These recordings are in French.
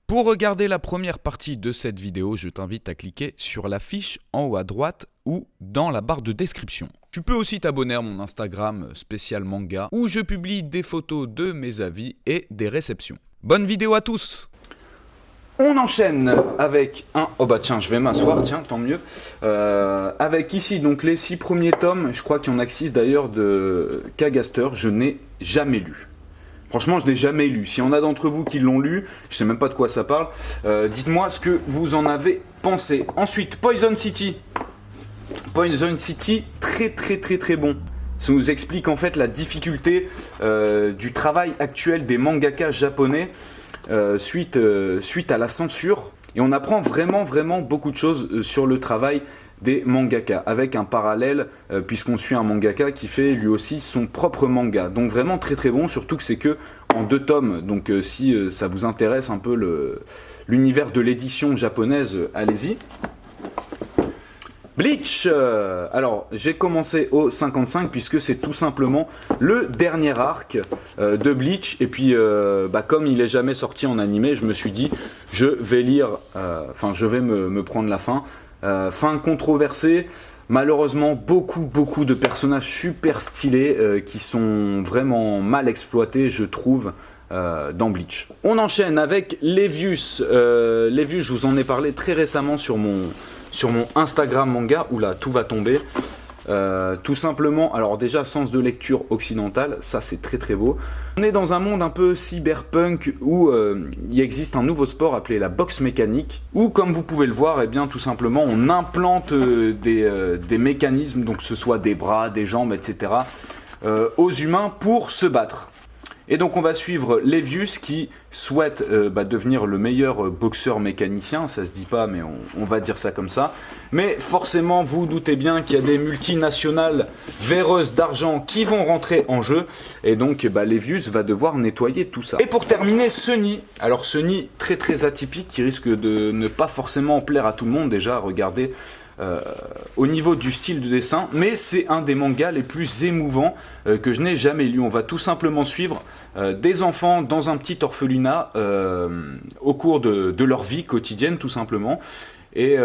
Pour regarder la première partie de cette vidéo, je t'invite à cliquer sur la fiche en haut à droite ou dans la barre de description. Tu peux aussi t'abonner à mon Instagram spécial manga où je publie des photos de mes avis et des réceptions. Bonne vidéo à tous! On enchaîne avec un... Oh bah tiens, je vais m'asseoir, tiens, tant mieux. Avec ici donc les 6 premiers tomes, je crois qu'il y en a 6 d'ailleurs de Kagaster, je n'ai jamais lu. Franchement, je n'ai jamais lu. Si on a d'entre vous qui l'ont lu, je sais même pas de quoi ça parle, dites-moi ce que vous en avez pensé. Ensuite, Poison City. Poison City, très bon. Ça nous explique en fait la difficulté du travail actuel des mangaka japonais suite à la censure. Et on apprend vraiment beaucoup de choses sur le travail des mangaka, avec un parallèle puisqu'on suit un mangaka qui fait lui aussi son propre manga. Donc vraiment très bon, surtout que c'est que en 2 tomes. Donc si ça vous intéresse un peu l'univers de l'édition japonaise, allez-y. Bleach, alors j'ai commencé au 55 puisque c'est tout simplement le dernier arc de Bleach et puis comme il est jamais sorti en animé, je me suis dit je vais lire, je vais me prendre la fin. Fin controversée, malheureusement beaucoup de personnages super stylés qui sont vraiment mal exploités je trouve dans Bleach. On enchaîne avec Levius. Levius, je vous en ai parlé très récemment sur mon Instagram manga, oula tout va tomber. Tout simplement, alors déjà sens de lecture occidentale, ça c'est très beau. On est dans un monde un peu cyberpunk où il existe un nouveau sport appelé la boxe mécanique, où comme vous pouvez le voir, eh bien tout simplement on implante des mécanismes, donc que ce soit des bras, des jambes, etc. Aux humains pour se battre. Et donc on va suivre Levius qui souhaite devenir le meilleur boxeur mécanicien, ça se dit pas mais on va dire ça comme ça. Mais forcément vous vous doutez bien qu'il y a des multinationales véreuses d'argent qui vont rentrer en jeu. Et donc Levius va devoir nettoyer tout ça. Et pour terminer, Sunny. Alors Sunny très atypique qui risque de ne pas forcément plaire à tout le monde déjà, regardez. Au niveau du style de dessin, mais c'est un des mangas les plus émouvants que je n'ai jamais lu. On va tout simplement suivre des enfants dans un petit orphelinat au cours de leur vie quotidienne tout simplement. Et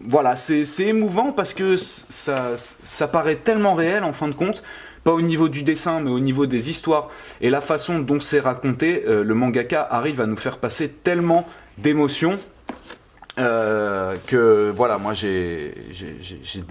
voilà, c'est émouvant parce que ça paraît tellement réel en fin de compte. Pas au niveau du dessin, mais au niveau des histoires et la façon dont c'est raconté, le mangaka arrive à nous faire passer tellement d'émotions que voilà, moi j'ai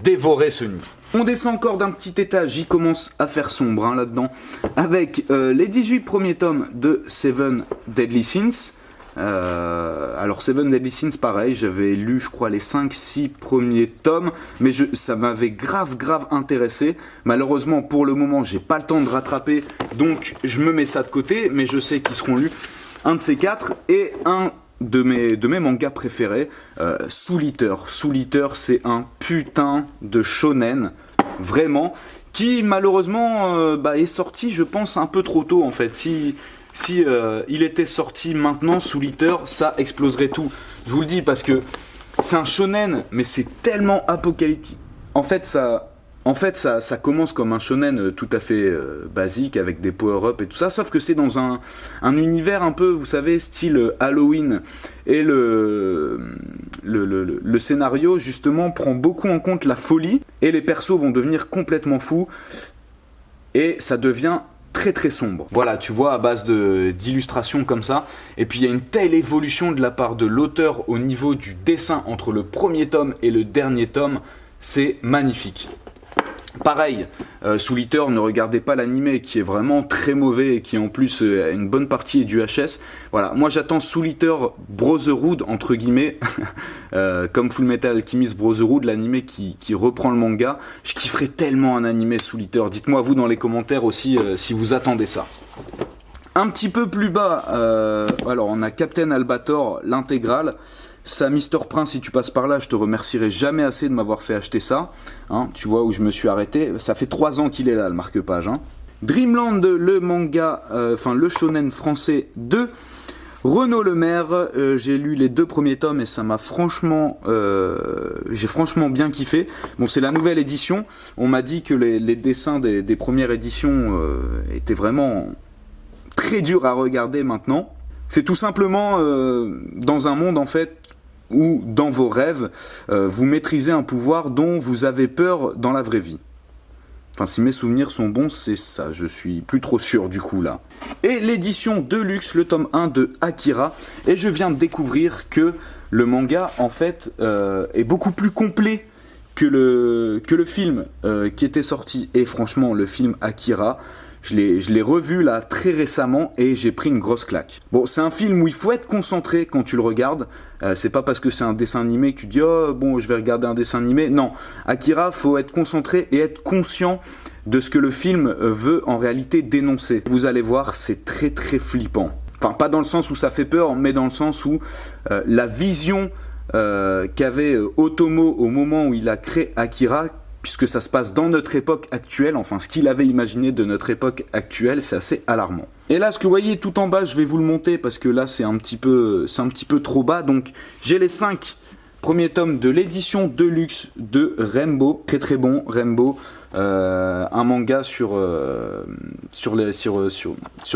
dévoré ce nid. On descend encore d'un petit étage, j'y commence à faire sombre là-dedans, avec les 18 premiers tomes de Seven Deadly Sins. Alors Seven Deadly Sins pareil, j'avais lu je crois les 5-6 premiers tomes, mais ça m'avait grave intéressé. Malheureusement pour le moment j'ai pas le temps de rattraper, donc je me mets ça de côté, mais je sais qu'ils seront lus, un de ces 4, et un de mes mangas préférés, Soul Eater. Soul Eater, c'est un putain de shonen, vraiment, qui malheureusement est sorti, je pense, un peu trop tôt en fait. Si il était sorti maintenant, Soul Eater, ça exploserait tout. Je vous le dis parce que c'est un shonen, mais c'est tellement apocalyptique. En fait, ça commence comme un shonen tout à fait basique avec des power-up et tout ça, sauf que c'est dans un univers un peu, vous savez, style Halloween. Et le scénario, justement, prend beaucoup en compte la folie et les persos vont devenir complètement fous et ça devient très sombre. Voilà, tu vois, à base d'illustrations comme ça. Et puis il y a une telle évolution de la part de l'auteur au niveau du dessin entre le premier tome et le dernier tome, c'est magnifique. Pareil, Soul Eater, ne regardez pas l'animé qui est vraiment très mauvais et qui en plus une bonne partie est du HS. Voilà, moi j'attends Soul Eater Brotherhood entre guillemets, comme Fullmetal Alchemist Brotherhood, l'animé qui reprend le manga. Je kifferais tellement un animé Soul Eater. Dites-moi vous dans les commentaires aussi si vous attendez ça. Un petit peu plus bas, alors on a Captain Albator, l'intégrale. Ça, Mister Prince, si tu passes par là, je te remercierai jamais assez de m'avoir fait acheter ça. Hein, tu vois où je me suis arrêté. Ça fait 3 ans qu'il est là, le marque-page. Hein. Dreamland, le manga, le shonen français de Renaud Lemaire. J'ai lu les 2 premiers tomes et ça m'a franchement... j'ai franchement bien kiffé. Bon, c'est la nouvelle édition. On m'a dit que les dessins des premières éditions étaient vraiment très durs à regarder maintenant. C'est tout simplement dans un monde en fait où dans vos rêves, vous maîtrisez un pouvoir dont vous avez peur dans la vraie vie. Enfin, si mes souvenirs sont bons, c'est ça, je suis plus trop sûr du coup là. Et l'édition de luxe, le tome 1 de Akira, et je viens de découvrir que le manga en fait est beaucoup plus complet que le film qui était sorti. Et franchement, le film Akira, je l'ai revu là très récemment et j'ai pris une grosse claque. Bon, c'est un film où il faut être concentré quand tu le regardes. C'est pas parce que c'est un dessin animé que tu dis oh bon je vais regarder un dessin animé. Non, Akira, faut être concentré et être conscient de ce que le film veut en réalité dénoncer. Vous allez voir, c'est très très flippant. Enfin, pas dans le sens où ça fait peur, mais dans le sens où la vision qu'avait Otomo au moment où il a créé Akira, puisque ça se passe dans notre époque actuelle, enfin ce qu'il avait imaginé de notre époque actuelle, c'est assez alarmant. Et là, ce que vous voyez tout en bas, je vais vous le monter parce que là c'est un petit peu trop bas. Donc j'ai les 5 premiers tomes de l'édition de luxe de Rainbow, très très bon Rainbow, un manga sur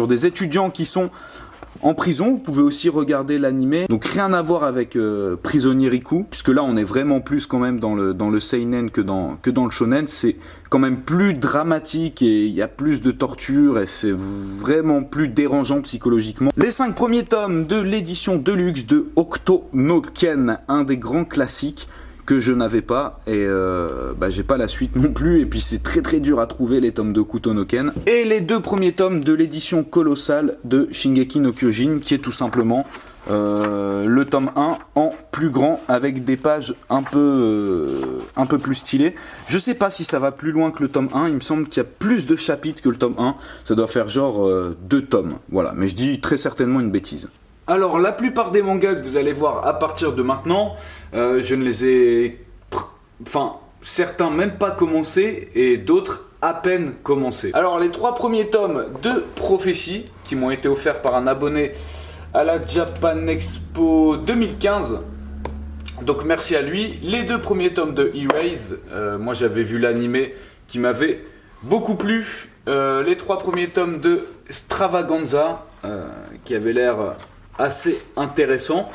des étudiants qui sont en prison. Vous pouvez aussi regarder l'animé, donc rien à voir avec Prisonnier Riku, puisque là on est vraiment plus quand même dans le seinen que dans le shonen. C'est quand même plus dramatique et il y a plus de torture et c'est vraiment plus dérangeant psychologiquement. Les 5 premiers tomes de l'édition de luxe de Hokuto no Ken, un des grands classiques que je n'avais pas et j'ai pas la suite non plus, et puis c'est très très dur à trouver les tomes de Hokuto no Ken. Et les 2 premiers tomes de l'édition colossale de Shingeki no Kyojin, qui est tout simplement le tome 1 en plus grand avec des pages un peu plus stylées. Je sais pas si ça va plus loin que le tome 1, il me semble qu'il y a plus de chapitres que le tome 1, ça doit faire genre 2 tomes, voilà, mais je dis très certainement une bêtise. Alors, la plupart des mangas que vous allez voir à partir de maintenant, je ne les ai... Enfin, certains même pas commencés et d'autres à peine commencés. Alors, les 3 premiers tomes de Prophétie, qui m'ont été offerts par un abonné à la Japan Expo 2015. Donc, merci à lui. Les 2 premiers tomes de Erased, moi j'avais vu l'animé qui m'avait beaucoup plu. Les 3 premiers tomes de Stravaganza, qui avait l'air assez intéressant,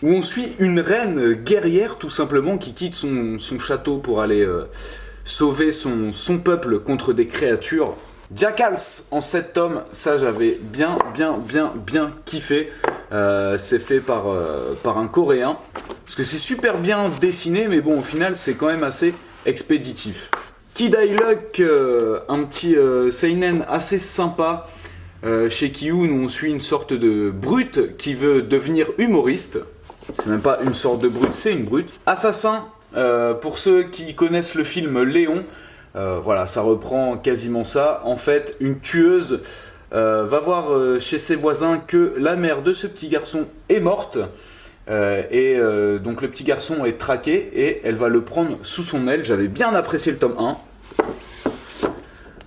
où on suit une reine guerrière tout simplement qui quitte son château pour aller sauver son peuple contre des créatures. Jackals en 7 tomes, ça j'avais bien kiffé. C'est fait par un coréen, parce que c'est super bien dessiné, mais bon au final c'est quand même assez expéditif. Kid I Luck, un petit seinen assez sympa. Chez Kiyun, où on suit une sorte de brute qui veut devenir humoriste. C'est même pas une sorte de brute, c'est une brute. Assassin, pour ceux qui connaissent le film Léon, voilà, ça reprend quasiment ça. En fait, une tueuse va voir chez ses voisins que la mère de ce petit garçon est morte. Donc le petit garçon est traqué et elle va le prendre sous son aile. J'avais bien apprécié le tome 1.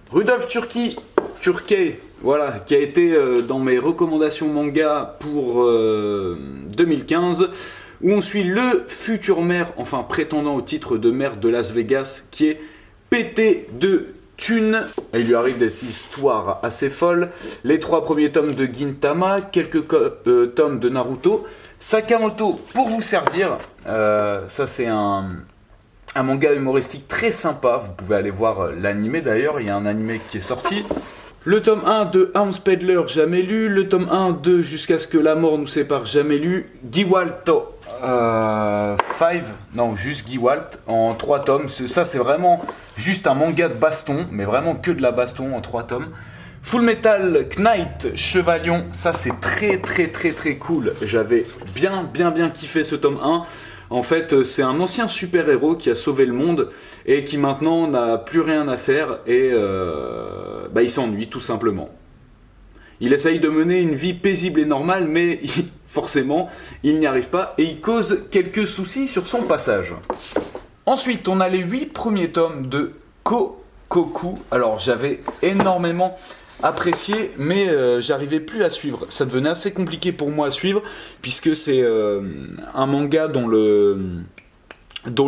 Rudolf Turkey, voilà, qui a été dans mes recommandations manga pour 2015, où on suit le futur maire, enfin prétendant au titre de maire de Las Vegas, qui est pété de thunes. Et il lui arrive des histoires assez folles. Les 3 premiers tomes de Gintama, quelques tomes de Naruto. Sakamoto pour vous servir, ça c'est un manga humoristique très sympa, vous pouvez aller voir l'animé d'ailleurs, il y a un animé qui est sorti. Le tome 1 de Arms Peddler, jamais lu. Le tome 1 de Jusqu'à ce que la mort nous sépare, jamais lu. Giwalt 5, non, juste Giwalt en 3 tomes. Ça, c'est vraiment juste un manga de baston, mais vraiment que de la baston en 3 tomes. Full Metal Knight Chevalion, ça c'est très cool. J'avais bien kiffé ce tome 1. En fait, c'est un ancien super-héros qui a sauvé le monde et qui maintenant n'a plus rien à faire et il s'ennuie tout simplement. Il essaye de mener une vie paisible et normale, mais forcément, il n'y arrive pas et il cause quelques soucis sur son passage. Ensuite, on a les 8 premiers tomes de Kokoku. Alors, j'avais énormément apprécié, mais j'arrivais plus à suivre. Ça devenait assez compliqué pour moi à suivre, puisque c'est un manga dont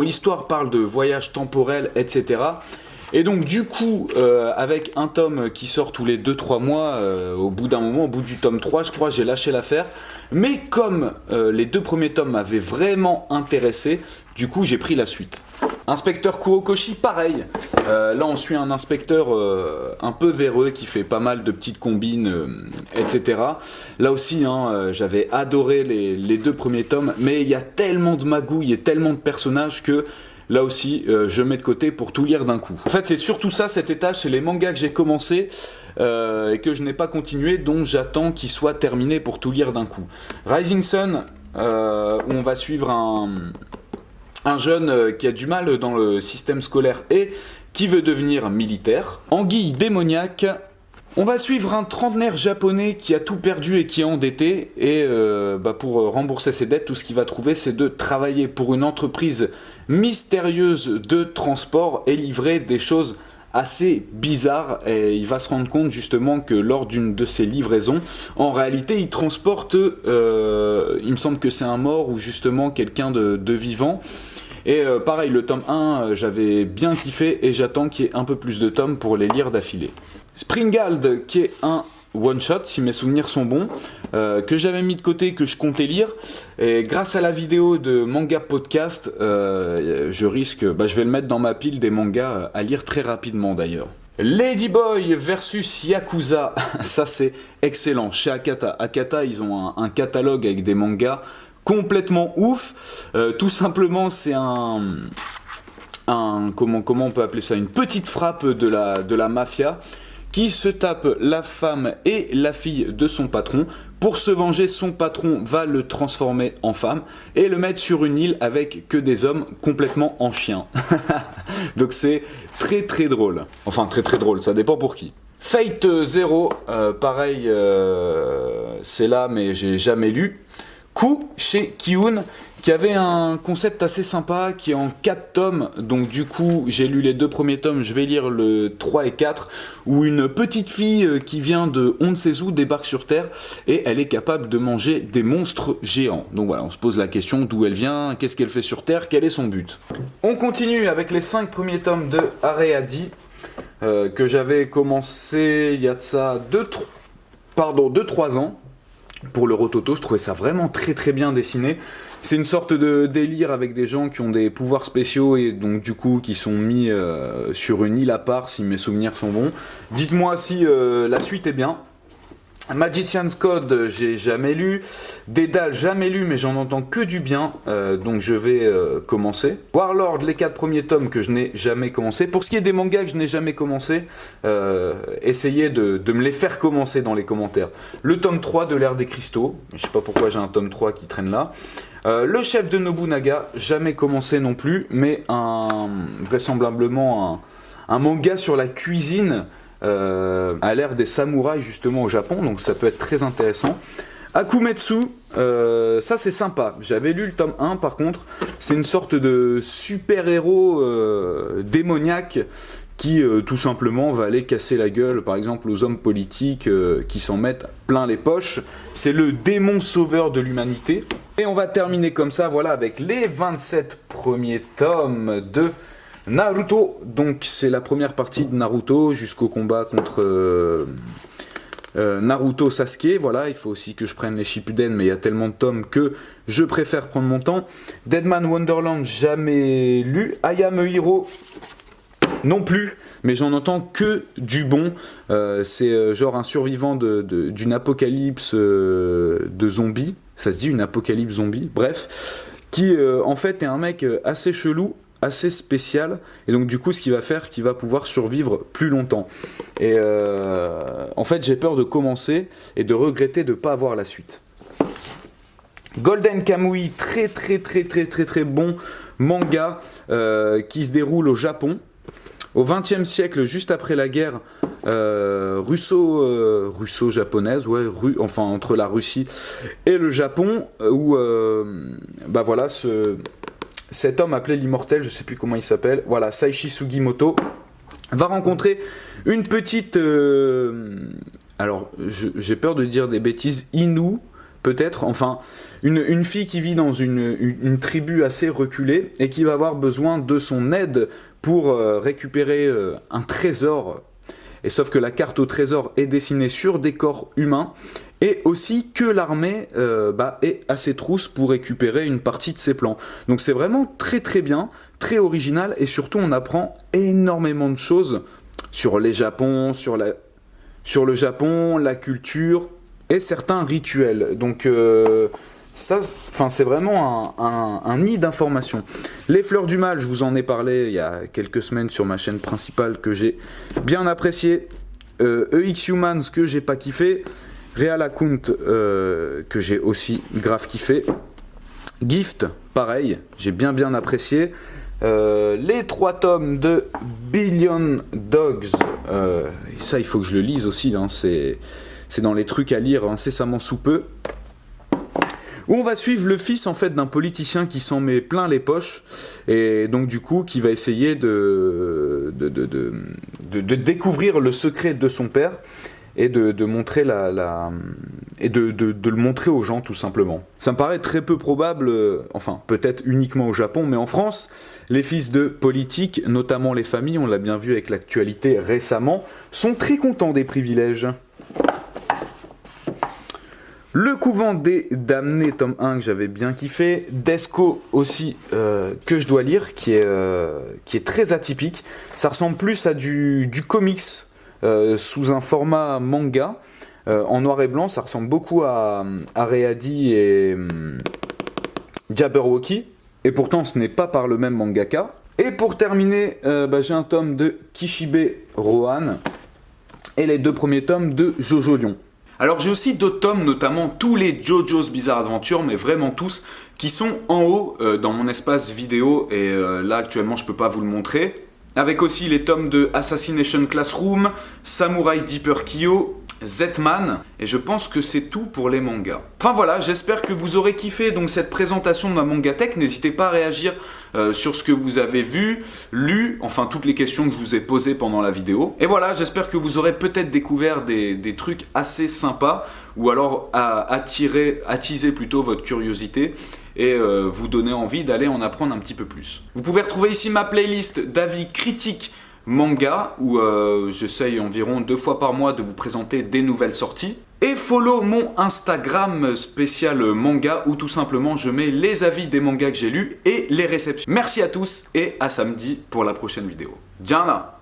l'histoire parle de voyage temporel, etc. Et donc du coup, avec un tome qui sort tous les 2-3 mois, au bout d'un moment, au bout du tome 3, je crois, j'ai lâché l'affaire. Mais comme les 2 premiers tomes m'avaient vraiment intéressé, du coup j'ai pris la suite. Inspecteur Kurokoshi, pareil. Là on suit un inspecteur un peu véreux qui fait pas mal de petites combines, etc. Là aussi, hein, j'avais adoré les 2 premiers tomes, mais il y a tellement de magouilles et tellement de personnages que là aussi, je mets de côté pour tout lire d'un coup. En fait, c'est surtout ça, cet étage, c'est les mangas que j'ai commencé et que je n'ai pas continué, dont j'attends qu'ils soient terminés pour tout lire d'un coup. Rising Sun, où on va suivre un jeune qui a du mal dans le système scolaire et qui veut devenir militaire. Anguille démoniaque, on va suivre un trentenaire japonais qui a tout perdu et qui est endetté, et pour rembourser ses dettes, tout ce qu'il va trouver, c'est de travailler pour une entreprise mystérieuse de transport et livrer des choses assez bizarres, et il va se rendre compte justement que lors d'une de ces livraisons, en réalité il transporte, il me semble que c'est un mort ou justement quelqu'un de vivant. Et pareil, le tome 1, j'avais bien kiffé et j'attends qu'il y ait un peu plus de tomes pour les lire d'affilée. Springald, qui est un one-shot, si mes souvenirs sont bons, que j'avais mis de côté, que je comptais lire. Et grâce à la vidéo de Manga Podcast, je vais le mettre dans ma pile des mangas à lire très rapidement d'ailleurs. Ladyboy versus Yakuza, ça c'est excellent. Chez Akata. Akata, ils ont un catalogue avec des mangas complètement ouf. Tout simplement, c'est comment on peut appeler ça, une petite frappe de la mafia qui se tape la femme et la fille de son patron. Pour se venger, son patron va le transformer en femme et le mettre sur une île avec que des hommes complètement en chien. Donc c'est très très drôle. Enfin très très drôle, ça dépend pour qui. Fate Zero, pareil, c'est là mais j'ai jamais lu. Coup chez Kiun, qui avait un concept assez sympa, qui est en 4 tomes, donc du coup j'ai lu les 2 premiers tomes, je vais lire le 3 et 4, où une petite fille qui vient de on ne sait où débarque sur Terre, et elle est capable de manger des monstres géants. Donc voilà, on se pose la question d'où elle vient, qu'est-ce qu'elle fait sur Terre, quel est son but. On continue avec les 5 premiers tomes de Areadi, que j'avais commencé il y a de ça 2-3 ans. Pour le Rototo, je trouvais ça vraiment très très bien dessiné. C'est une sorte de délire avec des gens qui ont des pouvoirs spéciaux et donc du coup qui sont mis sur une île à part, si mes souvenirs sont bons. Dites-moi si la suite est bien. Magician's Code, j'ai jamais lu. Dédale, jamais lu, mais j'en entends que du bien, donc je vais commencer. Warlord, les 4 premiers tomes que je n'ai jamais commencé. Pour ce qui est des mangas que je n'ai jamais commencé, essayez de me les faire commencer dans les commentaires. Le tome 3 de l'ère des cristaux, je sais pas pourquoi j'ai un tome 3 qui traîne là. Le chef de Nobunaga, jamais commencé non plus, mais vraisemblablement un manga sur la cuisine, à l'ère des samouraïs justement au Japon, donc ça peut être très intéressant. Akumetsu, ça c'est sympa, j'avais lu le tome 1 par contre, c'est une sorte de super-héros démoniaque qui tout simplement va aller casser la gueule par exemple aux hommes politiques qui s'en mettent plein les poches. C'est le démon sauveur de l'humanité. Et on va terminer comme ça, voilà, avec les 27 premiers tomes de Naruto. Donc c'est la première partie de Naruto jusqu'au combat contre Naruto Sasuke. Voilà, il faut aussi que je prenne les Shippuden, mais il y a tellement de tomes que je préfère prendre mon temps. Deadman Wonderland, jamais lu. I Am a Hero, non plus, mais j'en entends que du bon. C'est genre un survivant d'une apocalypse de zombies. Ça se dit une apocalypse zombie, bref. Qui en fait est un mec assez chelou, assez spécial, et donc du coup ce qu'il va faire, qu'il va pouvoir survivre plus longtemps. Et en fait j'ai peur de commencer et de regretter de ne pas avoir la suite. Golden Kamuy, très bon manga qui se déroule au Japon. Au XXe siècle, juste après la guerre russo-japonaise, enfin entre la Russie et le Japon, où voilà, cet homme appelé l'immortel, je sais plus comment il s'appelle, voilà, Saishi Sugimoto, va rencontrer une petite, alors j'ai peur de dire des bêtises, Inu, peut-être, enfin, une fille qui vit dans une tribu assez reculée et qui va avoir besoin de son aide pour récupérer un trésor. Et sauf que la carte au trésor est dessinée sur des corps humains, et aussi que l'armée est à ses trousses pour récupérer une partie de ses plans. Donc c'est vraiment très très bien, très original, et surtout on apprend énormément de choses sur les Japons, sur le Japon, la culture et certains rituels. Donc c'est vraiment un nid d'informations. Les Fleurs du Mal, je vous en ai parlé il y a quelques semaines sur ma chaîne principale, que j'ai bien apprécié. EX Humans, que j'ai pas kiffé. Real Account, que j'ai aussi grave kiffé. Gift, pareil, j'ai bien apprécié. Les 3 tomes de Billion Dogs, ça il faut que je le lise aussi, hein, c'est dans les trucs à lire incessamment sous peu. Où on va suivre le fils en fait d'un politicien qui s'en met plein les poches, et donc du coup qui va essayer de découvrir le secret de son père et de montrer et de le montrer aux gens tout simplement. Ça me paraît très peu probable, enfin peut-être uniquement au Japon, mais en France, les fils de politiques, notamment les familles, on l'a bien vu avec l'actualité récemment, sont très contents des privilèges. Le Couvent des Damnés, tome 1, que j'avais bien kiffé. Desco aussi, que je dois lire, qui est très atypique. Ça ressemble plus à du comics, sous un format manga, en noir et blanc. Ça ressemble beaucoup à Areadi et Jabberwocky. Et pourtant, ce n'est pas par le même mangaka. Et pour terminer, j'ai un tome de Kishibe Rohan et les 2 premiers tomes de Jojo Lion. Alors j'ai aussi d'autres tomes, notamment tous les JoJo's Bizarre Adventure, mais vraiment tous, qui sont en haut dans mon espace vidéo, et là actuellement je peux pas vous le montrer. Avec aussi les tomes de Assassination Classroom, Samurai Deeper Kyo, Z-Man, et je pense que c'est tout pour les mangas. Enfin voilà, j'espère que vous aurez kiffé donc cette présentation de ma Mangatech. N'hésitez pas à réagir sur ce que vous avez vu, lu, enfin toutes les questions que je vous ai posées pendant la vidéo. Et voilà, j'espère que vous aurez peut-être découvert des trucs assez sympas, ou alors attiser plutôt votre curiosité et vous donner envie d'aller en apprendre un petit peu plus. Vous pouvez retrouver ici ma playlist d'avis critiques manga, où j'essaye environ 2 fois par mois de vous présenter des nouvelles sorties. Et follow mon Instagram spécial manga, où tout simplement je mets les avis des mangas que j'ai lus et les réceptions. Merci à tous et à samedi pour la prochaine vidéo. Diana!